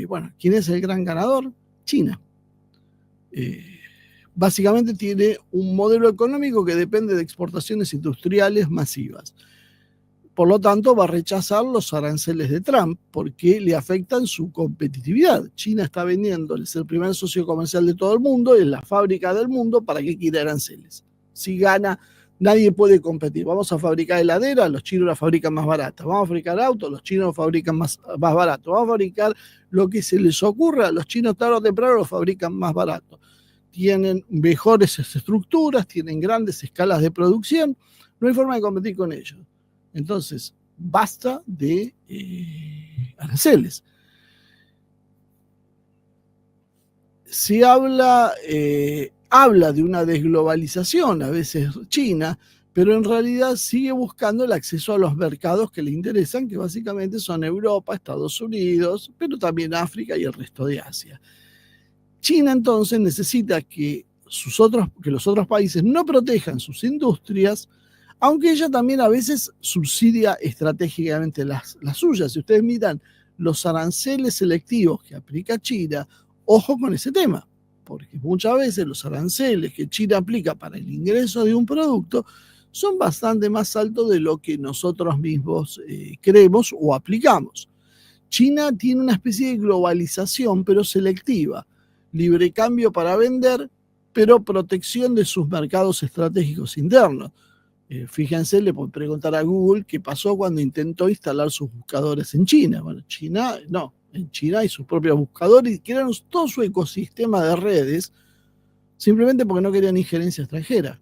Bueno, ¿quién es el gran ganador? China. Básicamente tiene un modelo económico que depende de exportaciones industriales masivas. Por lo tanto, va a rechazar los aranceles de Trump porque le afectan su competitividad. China está vendiendo, es el primer socio comercial de todo el mundo, es la fábrica del mundo, ¿para qué quiere aranceles? Si gana, nadie puede competir. Vamos a fabricar heladeras, los chinos la fabrican más barata. Vamos a fabricar autos, los chinos lo fabrican más barato. Vamos a fabricar lo que se les ocurra, los chinos tarde o temprano lo fabrican más barato. Tienen mejores estructuras, tienen grandes escalas de producción, no hay forma de competir con ellos. Entonces, basta de aranceles. Se habla de una desglobalización, a veces China, pero en realidad sigue buscando el acceso a los mercados que le interesan, que básicamente son Europa, Estados Unidos, pero también África y el resto de Asia. China entonces necesita que los otros países no protejan sus industrias, aunque ella también a veces subsidia estratégicamente las suyas. Si ustedes miran los aranceles selectivos que aplica China, ojo con ese tema, porque muchas veces los aranceles que China aplica para el ingreso de un producto son bastante más altos de lo que nosotros mismos creemos o aplicamos. China tiene una especie de globalización, pero selectiva. Libre cambio para vender, pero protección de sus mercados estratégicos internos. Fíjense, le pueden preguntar a Google qué pasó cuando intentó instalar sus buscadores en China. Bueno, en China hay sus propios buscadores y crearon todo su ecosistema de redes simplemente porque no querían injerencia extranjera.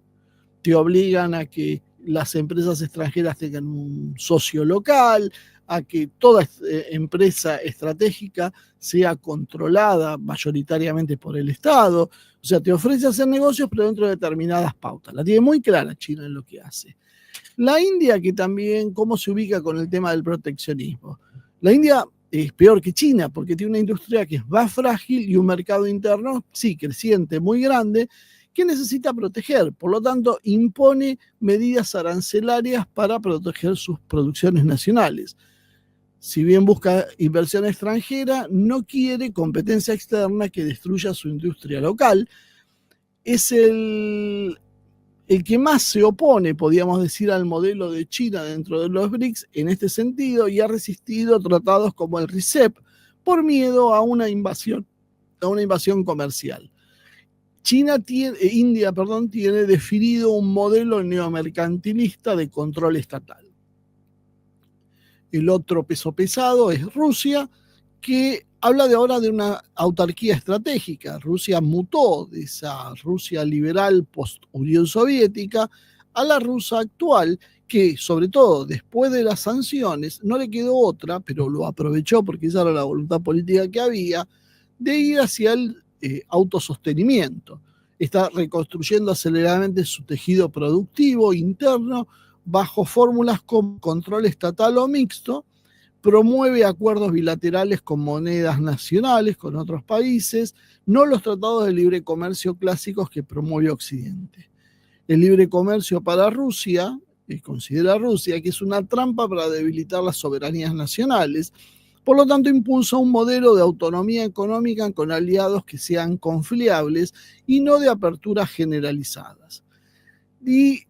Te obligan a que las empresas extranjeras tengan un socio local, a que toda empresa estratégica sea controlada mayoritariamente por el Estado. O sea, te ofrece hacer negocios, pero dentro de determinadas pautas. La tiene muy clara China en lo que hace. La India, que también, ¿cómo se ubica con el tema del proteccionismo? La India es peor que China, porque tiene una industria que es más frágil y un mercado interno, sí, creciente, muy grande, que necesita proteger. Por lo tanto, impone medidas arancelarias para proteger sus producciones nacionales. Si bien busca inversión extranjera, no quiere competencia externa que destruya su industria local. Es el que más se opone, podríamos decir, al modelo de China dentro de los BRICS en este sentido y ha resistido tratados como el RCEP por miedo a una invasión comercial. India tiene definido un modelo neomercantilista de control estatal. El otro peso pesado es Rusia, que habla ahora de una autarquía estratégica. Rusia mutó de esa Rusia liberal post-Unión Soviética a la Rusia actual, que sobre todo después de las sanciones no le quedó otra, pero lo aprovechó porque esa era la voluntad política que había, de ir hacia el autosostenimiento. Está reconstruyendo aceleradamente su tejido productivo interno bajo fórmulas con control estatal o mixto, promueve acuerdos bilaterales con monedas nacionales, con otros países, no los tratados de libre comercio clásicos que promueve Occidente. El libre comercio para Rusia, considera Rusia que es una trampa para debilitar las soberanías nacionales. Por lo tanto, impulsa un modelo de autonomía económica con aliados que sean confiables y no de aperturas generalizadas. Y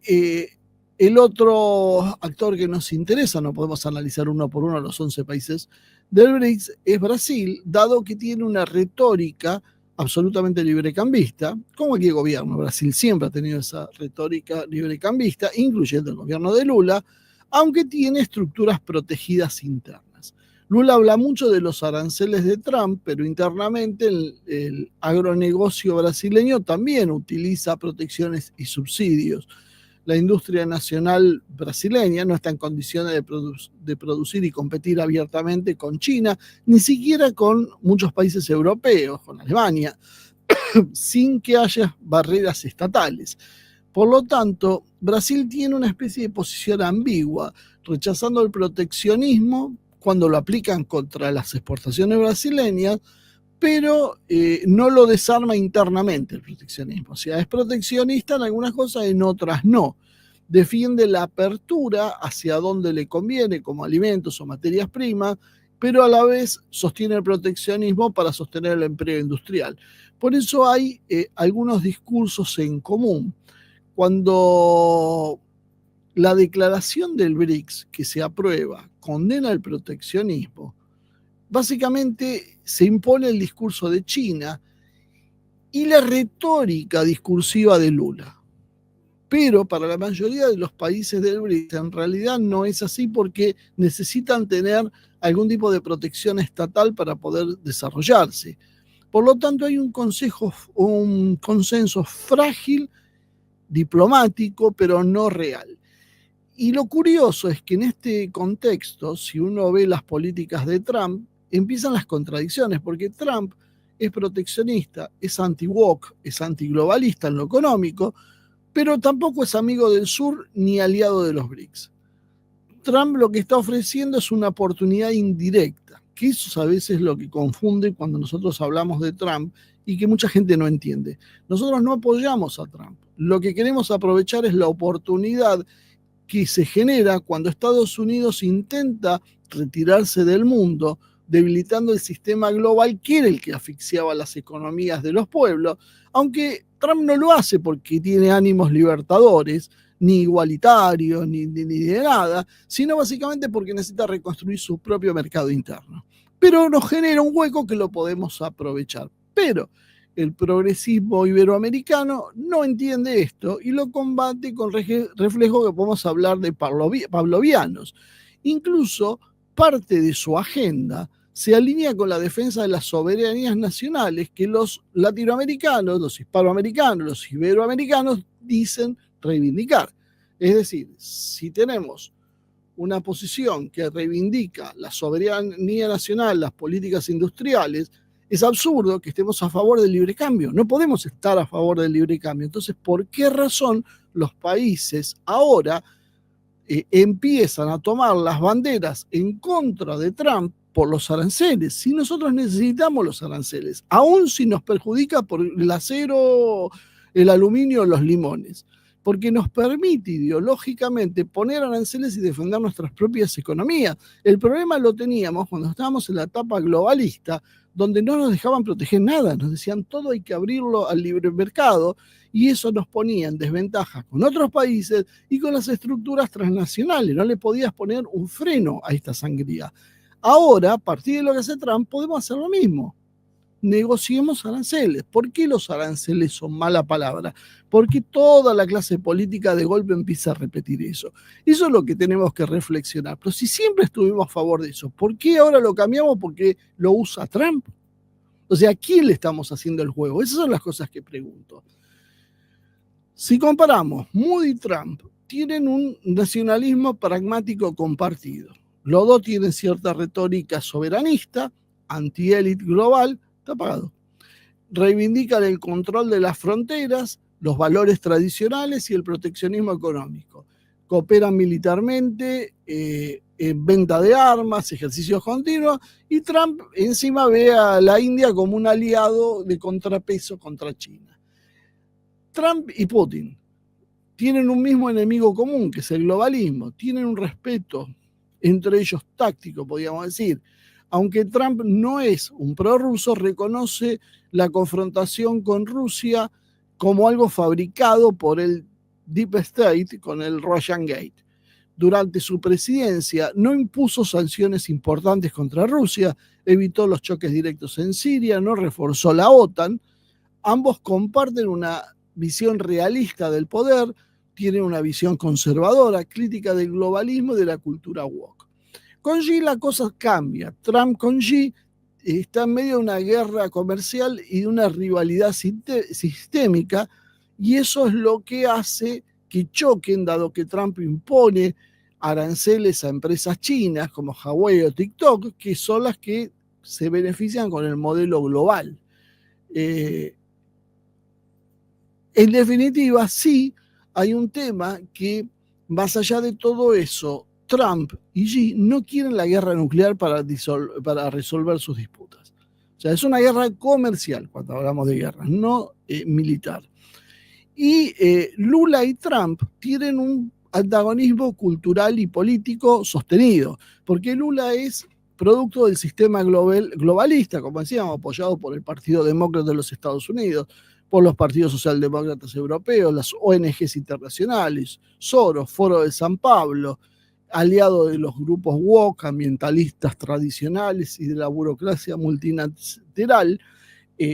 el otro actor que nos interesa, no podemos analizar uno por uno los 11 países del BRICS, es Brasil, dado que tiene una retórica absolutamente librecambista, como cualquier gobierno. Brasil siempre ha tenido esa retórica librecambista, incluyendo el gobierno de Lula, aunque tiene estructuras protegidas internas. Lula habla mucho de los aranceles de Trump, pero internamente el agronegocio brasileño también utiliza protecciones y subsidios. La industria nacional brasileña no está en condiciones de producir y competir abiertamente con China, ni siquiera con muchos países europeos, con Alemania, sin que haya barreras estatales. Por lo tanto, Brasil tiene una especie de posición ambigua, rechazando el proteccionismo cuando lo aplican contra las exportaciones brasileñas, pero no lo desarma internamente el proteccionismo. O sea, es proteccionista en algunas cosas, en otras no. Defiende la apertura hacia donde le conviene, como alimentos o materias primas, pero a la vez sostiene el proteccionismo para sostener el empleo industrial. Por eso hay algunos discursos en común. Cuando la declaración del BRICS que se aprueba condena el proteccionismo, básicamente se impone el discurso de China y la retórica discursiva de Lula. Pero para la mayoría de los países del BRICS en realidad no es así, porque necesitan tener algún tipo de protección estatal para poder desarrollarse. Por lo tanto, hay un consenso frágil, diplomático, pero no real. Y lo curioso es que en este contexto, si uno ve las políticas de Trump, empiezan las contradicciones, porque Trump es proteccionista, es anti-woke, es antiglobalista en lo económico, pero tampoco es amigo del sur ni aliado de los BRICS. Trump lo que está ofreciendo es una oportunidad indirecta, que eso a veces es lo que confunde cuando nosotros hablamos de Trump y que mucha gente no entiende. Nosotros no apoyamos a Trump. Lo que queremos aprovechar es la oportunidad que se genera cuando Estados Unidos intenta retirarse del mundo, debilitando el sistema global, que era el que asfixiaba las economías de los pueblos, aunque Trump no lo hace porque tiene ánimos libertadores, ni igualitarios, ni de nada, sino básicamente porque necesita reconstruir su propio mercado interno. Pero nos genera un hueco que lo podemos aprovechar. Pero el progresismo iberoamericano no entiende esto y lo combate con reflejo que podemos hablar de pavlovianos. Incluso parte de su agenda se alinea con la defensa de las soberanías nacionales que los latinoamericanos, los hispanoamericanos, los iberoamericanos dicen reivindicar. Es decir, si tenemos una posición que reivindica la soberanía nacional, las políticas industriales, es absurdo que estemos a favor del libre cambio. No podemos estar a favor del libre cambio. Entonces, ¿por qué razón los países ahora empiezan a tomar las banderas en contra de Trump por los aranceles? Si nosotros necesitamos los aranceles, aun si nos perjudica por el acero, el aluminio, los limones, porque nos permite ideológicamente poner aranceles y defender nuestras propias economías. El problema lo teníamos cuando estábamos en la etapa globalista, donde no nos dejaban proteger nada, nos decían todo hay que abrirlo al libre mercado, y eso nos ponía en desventaja con otros países y con las estructuras transnacionales. No le podías poner un freno a esta sangría. Ahora, a partir de lo que hace Trump, podemos hacer lo mismo. Negociemos aranceles. ¿Por qué los aranceles son mala palabra? Porque toda la clase política de golpe empieza a repetir eso. Eso es lo que tenemos que reflexionar. Pero si siempre estuvimos a favor de eso, ¿por qué ahora lo cambiamos porque lo usa Trump? O sea, ¿a quién le estamos haciendo el juego? Esas son las cosas que pregunto. Si comparamos, Moody y Trump tienen un nacionalismo pragmático compartido. Los dos tienen cierta retórica soberanista, anti-élite global, está apagado. Reivindican el control de las fronteras, los valores tradicionales y el proteccionismo económico. Cooperan militarmente, en venta de armas, ejercicios continuos, y Trump encima ve a la India como un aliado de contrapeso contra China. Trump y Putin tienen un mismo enemigo común, que es el globalismo. Tienen un respeto entre ellos táctico, podríamos decir. Aunque Trump no es un prorruso, reconoce la confrontación con Rusia como algo fabricado por el Deep State con el Russian Gate. Durante su presidencia no impuso sanciones importantes contra Rusia, evitó los choques directos en Siria, no reforzó la OTAN. Ambos comparten una visión realista del poder, tienen una visión conservadora, crítica del globalismo y de la cultura woke. Con Xi la cosa cambia. Trump con Xi está en medio de una guerra comercial y de una rivalidad sistémica, y eso es lo que hace que choquen, dado que Trump impone aranceles a empresas chinas como Huawei o TikTok, que son las que se benefician con el modelo global. En definitiva, sí, hay un tema que, más allá de todo eso, Trump y Xi no quieren la guerra nuclear para resolver sus disputas. O sea, es una guerra comercial cuando hablamos de guerra, no militar. Y Lula y Trump tienen un antagonismo cultural y político sostenido, porque Lula es producto del sistema globalista, como decíamos, apoyado por el Partido Demócrata de los Estados Unidos, por los partidos socialdemócratas europeos, las ONGs internacionales, Soros, Foro de San Pablo, aliado de los grupos woke, ambientalistas tradicionales y de la burocracia multilateral.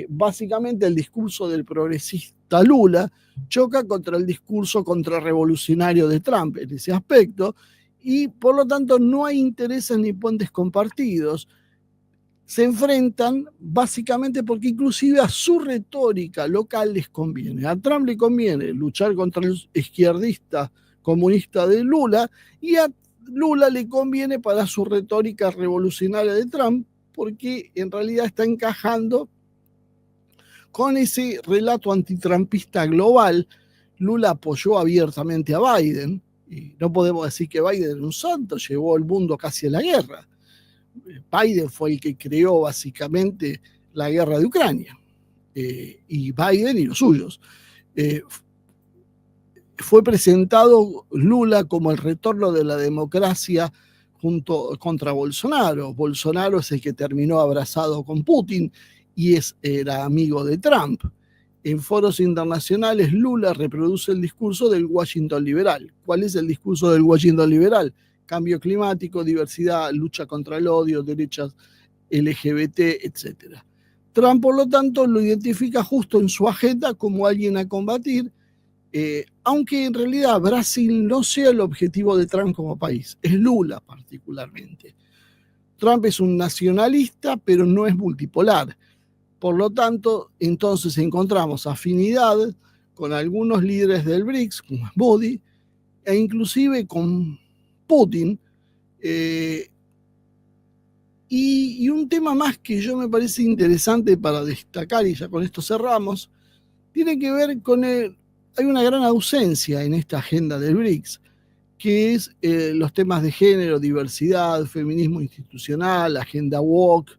Básicamente el discurso del progresista Lula choca contra el discurso contrarrevolucionario de Trump en ese aspecto, y por lo tanto no hay intereses ni puentes compartidos. Se enfrentan básicamente porque inclusive a su retórica local les conviene. A Trump le conviene luchar contra el izquierdista comunista de Lula, y a Lula le conviene para su retórica revolucionaria de Trump, porque en realidad está encajando con ese relato antitrumpista global. Lula apoyó abiertamente a Biden, y no podemos decir que Biden era un santo, llevó al mundo casi a la guerra. Biden fue el que creó básicamente la guerra de Ucrania, y Biden y los suyos. Fue presentado Lula como el retorno de la democracia contra Bolsonaro. Bolsonaro es el que terminó abrazado con Putin y era amigo de Trump. En foros internacionales, Lula reproduce el discurso del Washington liberal. ¿Cuál es el discurso del Washington liberal? Cambio climático, diversidad, lucha contra el odio, derechos LGBT, etc. Trump, por lo tanto, lo identifica justo en su agenda como alguien a combatir, aunque en realidad Brasil no sea el objetivo de Trump como país, es Lula particularmente. Trump es un nacionalista, pero no es multipolar. Por lo tanto, entonces encontramos afinidad con algunos líderes del BRICS, como Modi, e inclusive con Putin. Y un tema más que yo me parece interesante para destacar, y ya con esto cerramos, tiene que ver con hay una gran ausencia en esta agenda del BRICS, que es los temas de género, diversidad, feminismo institucional, agenda woke.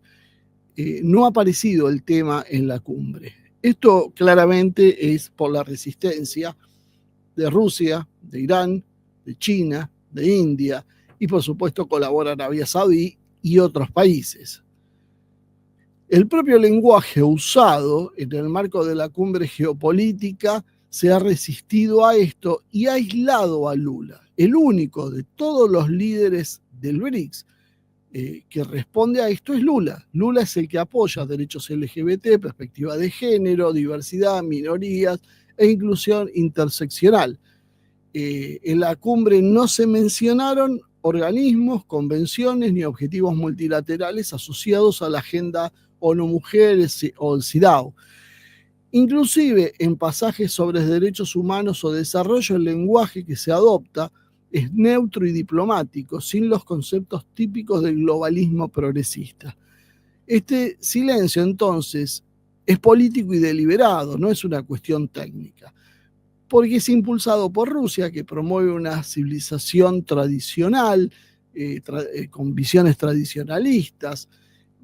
No ha aparecido el tema en la cumbre. Esto claramente es por la resistencia de Rusia, de Irán, de China, de India, y por supuesto colabora Arabia Saudí y otros países. El propio lenguaje usado en el marco de la cumbre geopolítica se ha resistido a esto y ha aislado a Lula, el único de todos los líderes del BRICS que responde a esto es Lula. Lula es el que apoya derechos LGBT, perspectiva de género, diversidad, minorías e inclusión interseccional. En la cumbre no se mencionaron organismos, convenciones ni objetivos multilaterales asociados a la agenda ONU Mujeres o el CIDAW. Inclusive en pasajes sobre derechos humanos o desarrollo, el lenguaje que se adopta es neutro y diplomático, sin los conceptos típicos del globalismo progresista. Este silencio, entonces, es político y deliberado, no es una cuestión técnica, porque es impulsado por Rusia, que promueve una civilización tradicional, con visiones tradicionalistas.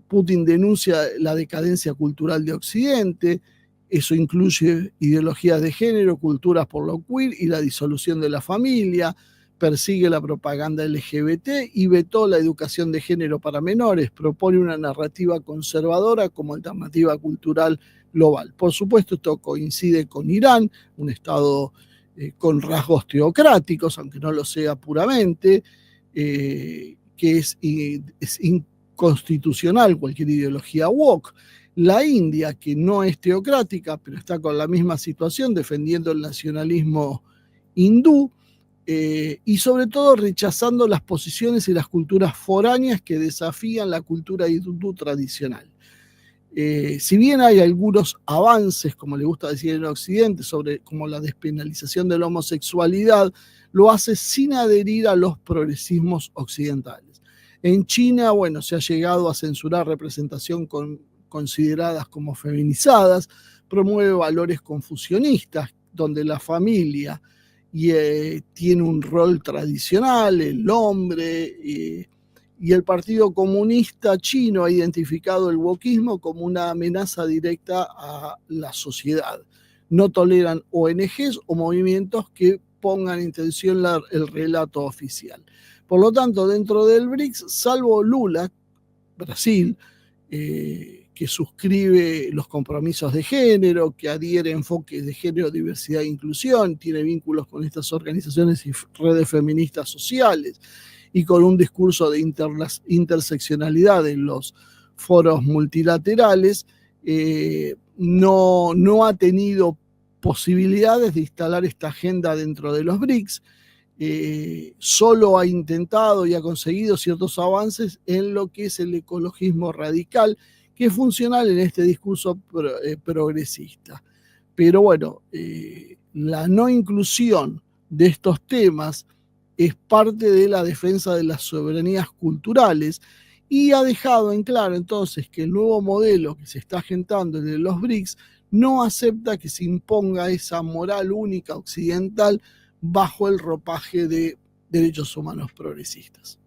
Putin denuncia la decadencia cultural de Occidente. Eso incluye ideologías de género, culturas por lo queer y la disolución de la familia. Persigue la propaganda LGBT y vetó la educación de género para menores. Propone una narrativa conservadora como alternativa cultural global. Por supuesto, esto coincide con Irán, un estado con rasgos teocráticos, aunque no lo sea puramente, que es inconstitucional cualquier ideología woke. La India, que no es teocrática, pero está con la misma situación, defendiendo el nacionalismo hindú, y sobre todo rechazando las posiciones y las culturas foráneas que desafían la cultura hindú tradicional. Si bien hay algunos avances, como le gusta decir en Occidente, sobre como la despenalización de la homosexualidad, lo hace sin adherir a los progresismos occidentales. En China, bueno, se ha llegado a censurar representación consideradas como feminizadas, promueve valores confucianistas, donde la familia y tiene un rol tradicional, el hombre, y el Partido Comunista Chino ha identificado el wokismo como una amenaza directa a la sociedad. No toleran ONGs o movimientos que pongan en tensión el relato oficial. Por lo tanto, dentro del BRICS, salvo Lula, Brasil, que suscribe los compromisos de género, que adhiere a enfoques de género, diversidad e inclusión, tiene vínculos con estas organizaciones y redes feministas sociales, y con un discurso de interseccionalidad en los foros multilaterales, no ha tenido posibilidades de instalar esta agenda dentro de los BRICS. Solo ha intentado y ha conseguido ciertos avances en lo que es el ecologismo radical, que es funcional en este discurso progresista. Pero bueno, la no inclusión de estos temas es parte de la defensa de las soberanías culturales y ha dejado en claro entonces que el nuevo modelo que se está gestando en los BRICS no acepta que se imponga esa moral única occidental bajo el ropaje de derechos humanos progresistas.